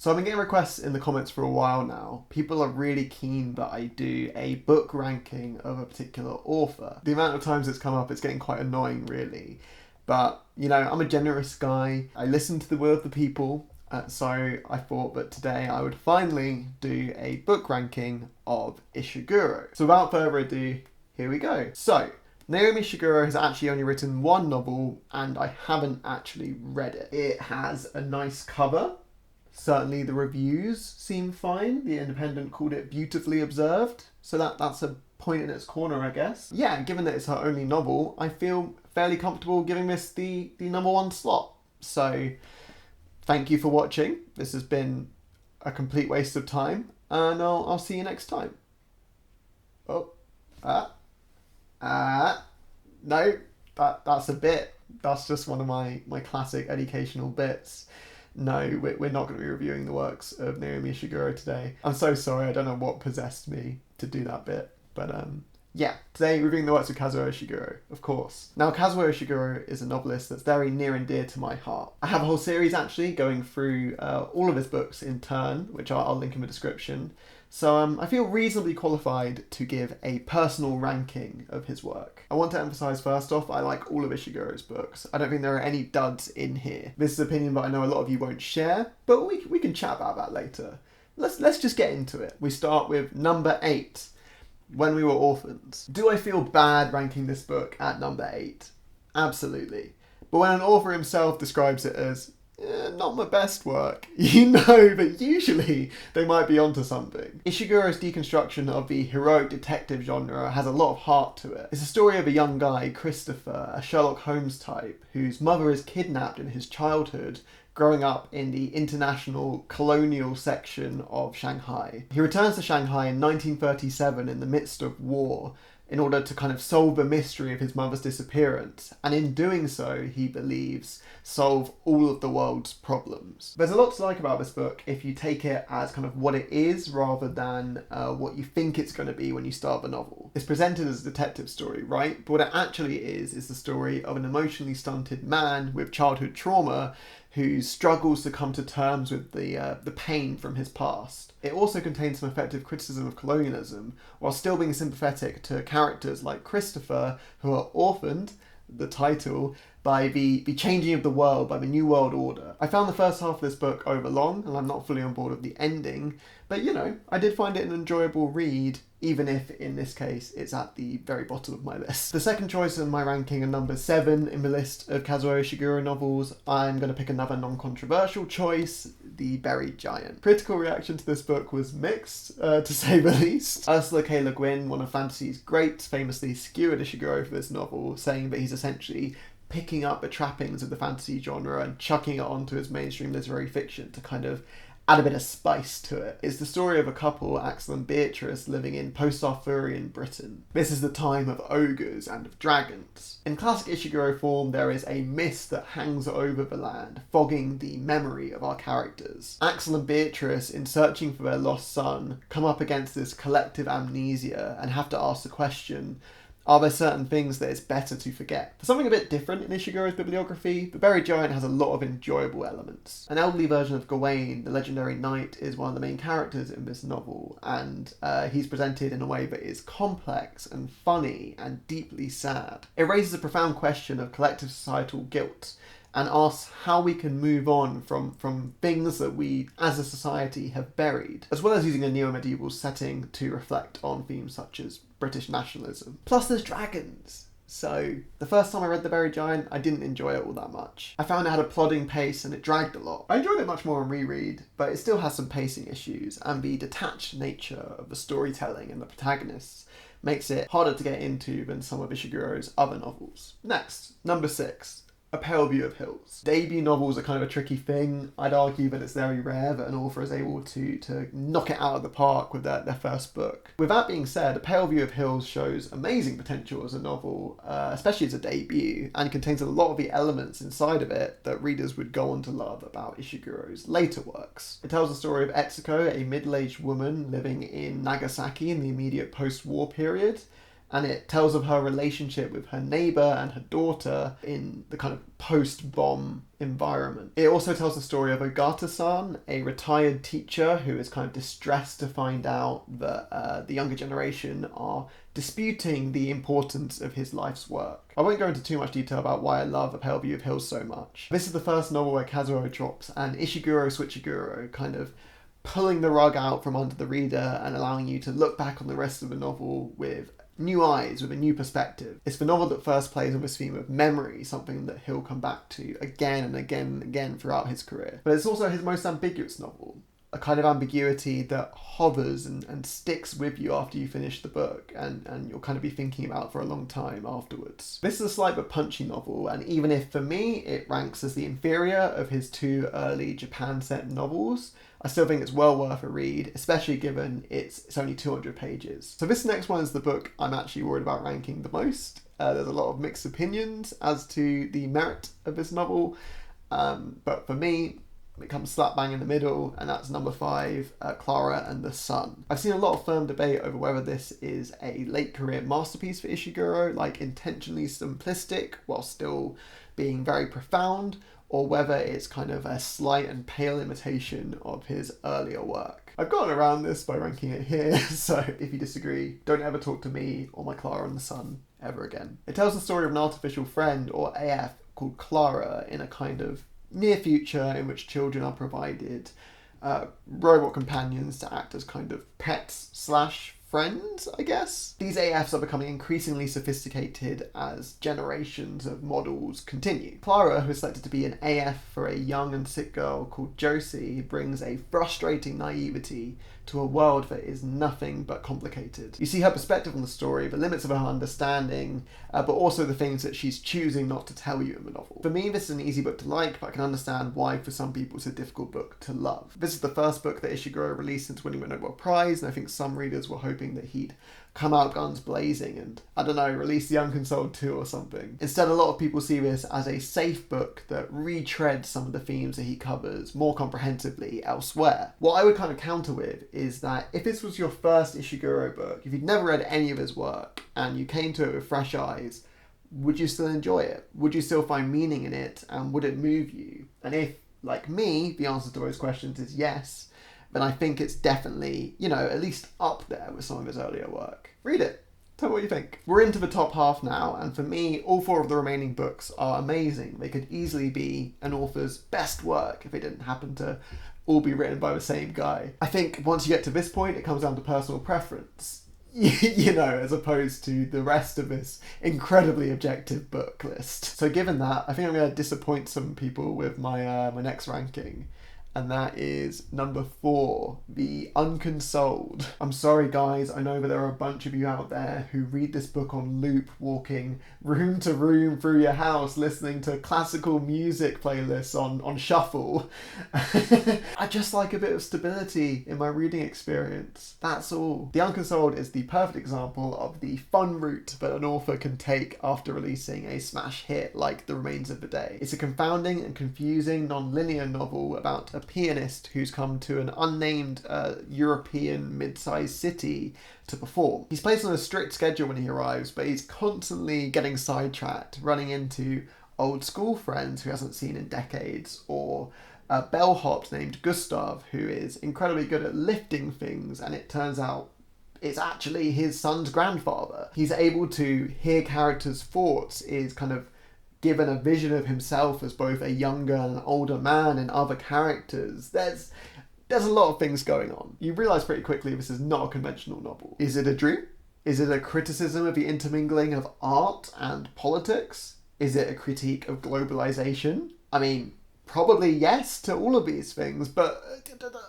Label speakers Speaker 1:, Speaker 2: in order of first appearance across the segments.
Speaker 1: So I've been getting requests in the comments for a while now. People are really keen that I do a book ranking of a particular author. The amount of times it's come up, it's getting quite annoying really. But, you know, I'm a generous guy. I listen to the will of the people. So I thought that today I would finally do a book ranking of Ishiguro. So without further ado, here we go. So, Naomi Ishiguro has actually only written one novel and I haven't actually read it. It has a nice cover. Certainly the reviews seem fine. The Independent called it beautifully observed. So that's a point in its corner, I guess. Yeah, given that it's her only novel, I feel fairly comfortable giving this the number one slot. So thank you for watching. This has been a complete waste of time, and I'll see you next time. No, that's a bit. That's just one of my classic Eddiecational bits. No, we're not going to be reviewing the works of Naomi Ishiguro today. I'm so sorry, I don't know what possessed me to do that bit. But yeah, today we're reviewing the works of Kazuo Ishiguro, of course. Now, Kazuo Ishiguro is a novelist that's very near and dear to my heart. I have a whole series actually going through all of his books in turn, which I'll link in the description. So I feel reasonably qualified to give a personal ranking of his work. I want to emphasise first off, I like all of Ishiguro's books. I don't think there are any duds in here. This is an opinion that I know a lot of you won't share, but we can chat about that later. Let's just get into it. We start with number 8, When We Were Orphans. Do I feel bad ranking this book at number 8? Absolutely. But when an author himself describes it as not my best work, you know that usually they might be onto something. Ishiguro's deconstruction of the heroic detective genre has a lot of heart to it. It's a story of a young guy, Christopher, a Sherlock Holmes type, whose mother is kidnapped in his childhood, growing up in the international colonial section of Shanghai. He returns to Shanghai in 1937 in the midst of war, in order to kind of solve the mystery of his mother's disappearance, and in doing so, he believes, solve all of the world's problems. There's a lot to like about this book if you take it as kind of what it is rather than what you think it's going to be when you start the novel. It's presented as a detective story, right? But what it actually is the story of an emotionally stunted man with childhood trauma who struggles to come to terms with the pain from his past. It also contains some effective criticism of colonialism, while still being sympathetic to characters like Christopher, who are orphaned, the title, by the changing of the world, by the New World Order. I found the first half of this book overlong, and I'm not fully on board with the ending, but you know, I did find it an enjoyable read, even if, in this case, it's at the very bottom of my list. The second choice in my ranking and number 7 in the list of Kazuo Ishiguro novels, I'm going to pick another non-controversial choice, The Buried Giant. Critical reaction to this book was mixed, to say the least. Ursula K. Le Guin, one of fantasy's greats, famously skewered Ishiguro for this novel, saying that he's essentially picking up the trappings of the fantasy genre and chucking it onto his mainstream literary fiction to kind of add a bit of spice to it. It's the story of a couple, Axel and Beatrice, living in post-Arthurian Britain. This is the time of ogres and of dragons. In classic Ishiguro form, there is a mist that hangs over the land, fogging the memory of our characters. Axel and Beatrice, in searching for their lost son, come up against this collective amnesia and have to ask the question, are there certain things that it's better to forget? For something a bit different in Ishiguro's bibliography, The Buried Giant has a lot of enjoyable elements. An elderly version of Gawain, the legendary knight, is one of the main characters in this novel, and he's presented in a way that is complex and funny and deeply sad. It raises a profound question of collective societal guilt, and asks how we can move on from things that we, as a society, have buried, as well as using a neo-medieval setting to reflect on themes such as British nationalism. Plus there's dragons! So, the first time I read The Buried Giant, I didn't enjoy it all that much. I found it had a plodding pace and it dragged a lot. I enjoyed it much more on reread, but it still has some pacing issues, and the detached nature of the storytelling and the protagonists makes it harder to get into than some of Ishiguro's other novels. Next, number 6. A Pale View of Hills. Debut novels are kind of a tricky thing. I'd argue that it's very rare that an author is able to knock it out of the park with their first book. With that being said, A Pale View of Hills shows amazing potential as a novel, especially as a debut, and contains a lot of the elements inside of it that readers would go on to love about Ishiguro's later works. It tells the story of Etsuko, a middle-aged woman living in Nagasaki in the immediate post-war period, and it tells of her relationship with her neighbour and her daughter in the kind of post-bomb environment. It also tells the story of Ogata-san, a retired teacher who is kind of distressed to find out that the younger generation are disputing the importance of his life's work. I won't go into too much detail about why I love A Pale View of Hills so much. This is the first novel where Kazuo drops an Ishiguro Switchiguro, kind of pulling the rug out from under the reader and allowing you to look back on the rest of the novel with new eyes, with a new perspective. It's the novel that first plays on this theme of memory, something that he'll come back to again and again and again throughout his career. But it's also his most ambiguous novel, a kind of ambiguity that hovers and sticks with you after you finish the book and you'll kind of be thinking about for a long time afterwards. This is a slight but punchy novel, and even if for me it ranks as the inferior of his two early Japan set novels, I still think it's well worth a read, especially given it's only 200 pages. So this next one is the book I'm actually worried about ranking the most. There's a lot of mixed opinions as to the merit of this novel, but for me, it comes slap bang in the middle, and that's number 5, Clara and the Sun. I've seen a lot of firm debate over whether this is a late career masterpiece for Ishiguro, like intentionally simplistic while still being very profound, or whether it's kind of a slight and pale imitation of his earlier work. I've gotten around this by ranking it here, so if you disagree, don't ever talk to me or my Clara and the Sun ever again. It tells the story of an artificial friend, or AF, called Clara in a kind of near future in which children are provided robot companions to act as kind of pets / friends, I guess. These AFs are becoming increasingly sophisticated as generations of models continue. Clara, who is selected to be an AF for a young and sick girl called Josie, brings a frustrating naivety to a world that is nothing but complicated. You see her perspective on the story, the limits of her understanding, but also the things that she's choosing not to tell you in the novel. For me, this is an easy book to like, but I can understand why for some people it's a difficult book to love. This is the first book that Ishiguro released since winning the Nobel Prize, and I think some readers were hoping that he'd come out guns blazing and, I don't know, release The Unconsoled 2 or something. Instead, a lot of people see this as a safe book that retreads some of the themes that he covers more comprehensively elsewhere. What I would kind of counter with is that if this was your first Ishiguro book, if you'd never read any of his work and you came to it with fresh eyes, would you still enjoy it? Would you still find meaning in it, and would it move you? And if, like me, the answer to those questions is yes, then I think it's definitely, at least up there with some of his earlier work. Read it. Tell me what you think. We're into the top half now, and for me, all 4 of the remaining books are amazing. They could easily be an author's best work if they didn't happen to all be written by the same guy. I think once you get to this point, it comes down to personal preference, as opposed to the rest of this incredibly objective book list. So given that, I think I'm going to disappoint some people with my my next ranking. And that is number 4, The Unconsoled. I'm sorry guys, I know that there are a bunch of you out there who read this book on loop, walking room to room through your house, listening to classical music playlists on shuffle. I just like a bit of stability in my reading experience. That's all. The Unconsoled is the perfect example of the fun route that an author can take after releasing a smash hit like The Remains of the Day. It's a confounding and confusing non-linear novel about a pianist who's come to an unnamed European mid-sized city to perform. He's placed on a strict schedule when he arrives, but he's constantly getting sidetracked, running into old school friends who he hasn't seen in decades, or a bellhop named Gustav who is incredibly good at lifting things, and it turns out it's actually his son's grandfather. He's able to hear characters' thoughts, is kind of given a vision of himself as both a younger and an older man in other characters. There's a lot of things going on. You realise pretty quickly this is not a conventional novel. Is it a dream? Is it a criticism of the intermingling of art and politics? Is it a critique of globalisation? I mean, probably yes to all of these things, but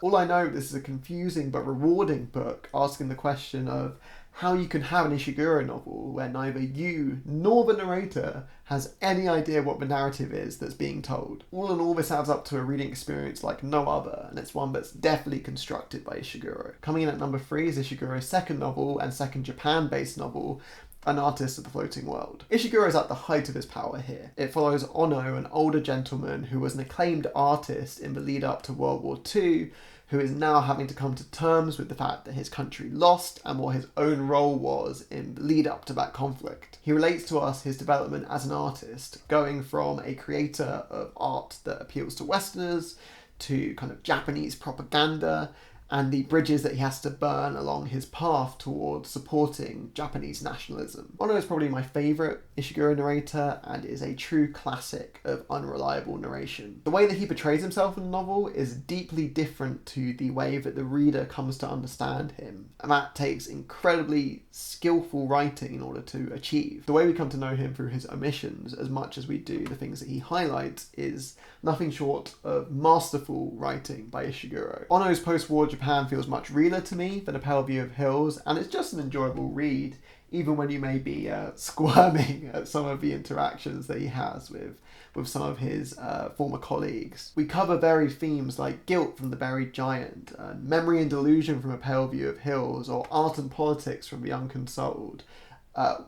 Speaker 1: all I know, this is a confusing but rewarding book asking the question of how you can have an Ishiguro novel where neither you nor the narrator has any idea what the narrative is that's being told. All in all, this adds up to a reading experience like no other, and it's one that's definitely constructed by Ishiguro. Coming in at number 3 is Ishiguro's second novel and second Japan-based novel, An Artist of the Floating World. Ishiguro is at the height of his power here. It follows Ono, an older gentleman who was an acclaimed artist in the lead up to World War II, who is now having to come to terms with the fact that his country lost and what his own role was in the lead up to that conflict. He relates to us his development as an artist, going from a creator of art that appeals to Westerners to kind of Japanese propaganda, and the bridges that he has to burn along his path towards supporting Japanese nationalism. Ono is probably my favourite Ishiguro narrator and is a true classic of unreliable narration. The way that he portrays himself in the novel is deeply different to the way that the reader comes to understand him, and that takes incredibly skillful writing in order to achieve. The way we come to know him through his omissions as much as we do the things that he highlights is nothing short of masterful writing by Ishiguro. Ono's post-war Japan feels much realer to me than A Pale View of Hills, and it's just an enjoyable read, even when you may be squirming at some of the interactions that he has with some of his former colleagues. We cover varied themes like guilt from The Buried Giant, memory and delusion from A Pale View of Hills, or art and politics from The Unconsoled,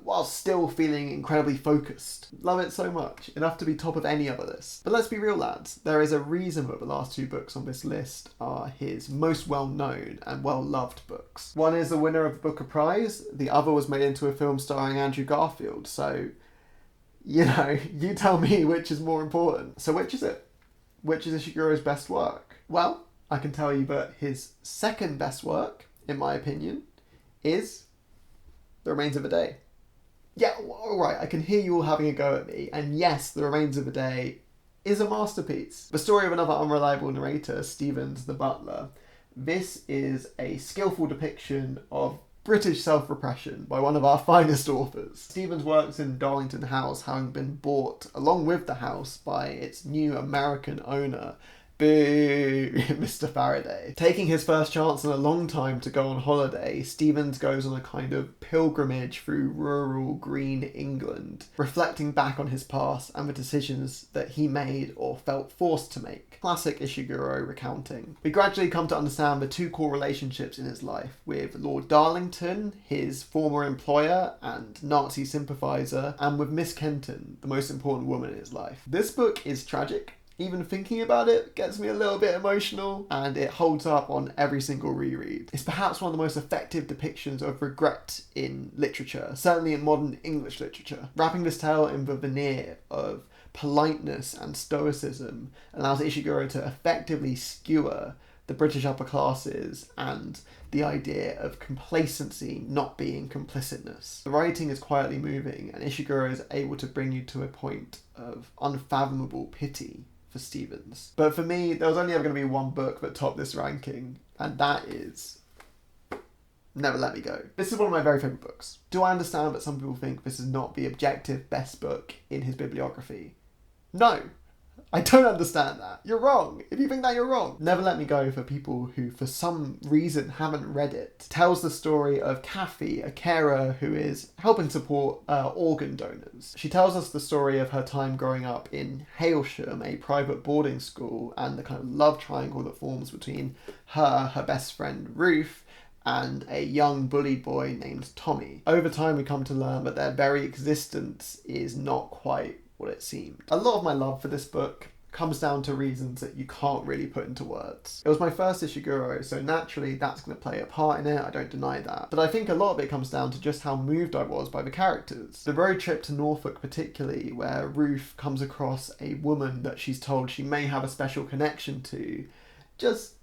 Speaker 1: while still feeling incredibly focused. Love it so much, enough to be top of any other list. But let's be real, lads, there is a reason that the last two books on this list are his most well-known and well-loved books. One is the winner of the Booker Prize, the other was made into a film starring Andrew Garfield, so, you know, you tell me which is more important. So which is it? Which is Ishiguro's best work? Well, I can tell you that his second best work, in my opinion, is The Remains of a Day. Yeah, alright, I can hear you all having a go at me, and yes, The Remains of a Day is a masterpiece. The story of another unreliable narrator, Stevens the Butler. This is a skillful depiction of British self-repression by one of our finest authors. Stevens works in Darlington House, having been bought, along with the house, by its new American owner, boo, Mr. Faraday. Taking his first chance in a long time to go on holiday, Stevens goes on a kind of pilgrimage through rural green England, reflecting back on his past and the decisions that he made or felt forced to make. Classic Ishiguro recounting. We gradually come to understand the two core relationships in his life, with Lord Darlington, his former employer and Nazi sympathiser, and with Miss Kenton, the most important woman in his life. This book is tragic. Even thinking about it gets me a little bit emotional, and it holds up on every single reread. It's perhaps one of the most effective depictions of regret in literature, certainly in modern English literature. Wrapping this tale in the veneer of politeness and stoicism allows Ishiguro to effectively skewer the British upper classes and the idea of complacency not being complicitness. The writing is quietly moving, and Ishiguro is able to bring you to a point of unfathomable pity for Stevens. But for me, there was only ever going to be one book that topped this ranking, and that is Never Let Me Go. This is one of my very favourite books. Do I understand that some people think this is not the objective best book in his bibliography? No. I don't understand that. You're wrong. If you think that, you're wrong. Never Let Me Go, for people who for some reason haven't read it, tells the story of Kathy, a carer who is helping support organ donors. She tells us the story of her time growing up in Hailsham, a private boarding school, and the kind of love triangle that forms between her best friend Ruth, and a young bullied boy named Tommy. Over time, we come to learn that their very existence is not quite what it seemed. A lot of my love for this book comes down to reasons that you can't really put into words. It was my first Ishiguro, so naturally that's going to play a part in it, I don't deny that. But I think a lot of it comes down to just how moved I was by the characters. The road trip to Norfolk particularly, where Ruth comes across a woman that she's told she may have a special connection to, just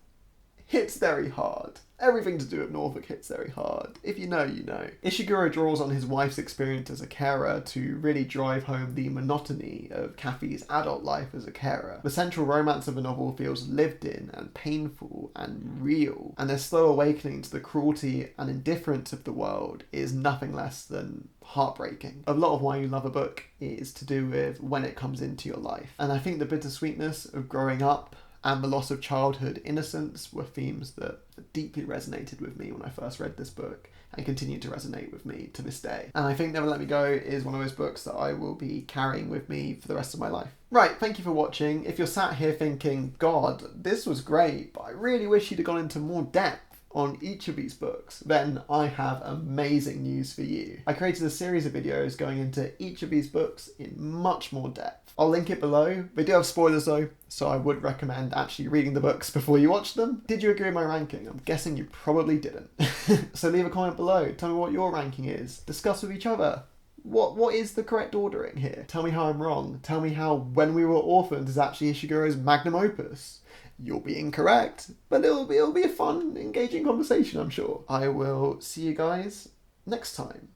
Speaker 1: hits very hard. Everything to do with Norfolk hits very hard. If you know, you know. Ishiguro draws on his wife's experience as a carer to really drive home the monotony of Kathy's adult life as a carer. The central romance of the novel feels lived in and painful and real, and their slow awakening to the cruelty and indifference of the world is nothing less than heartbreaking. A lot of why you love a book is to do with when it comes into your life. And I think the bittersweetness of growing up and the loss of childhood innocence were themes that deeply resonated with me when I first read this book and continue to resonate with me to this day. And I think Never Let Me Go is one of those books that I will be carrying with me for the rest of my life. Right, thank you for watching. If you're sat here thinking, God, this was great, but I really wish you'd have gone into more depth on each of these books, then I have amazing news for you. I created a series of videos going into each of these books in much more depth. I'll link it below. They do have spoilers though, so I would recommend actually reading the books before you watch them. Did you agree with my ranking? I'm guessing you probably didn't. So leave a comment below. Tell me what your ranking is. Discuss with each other. What is the correct ordering here? Tell me how I'm wrong. Tell me how When We Were Orphans is actually Ishiguro's magnum opus. You'll be incorrect, but it'll be a fun, engaging conversation, I'm sure. I will see you guys next time.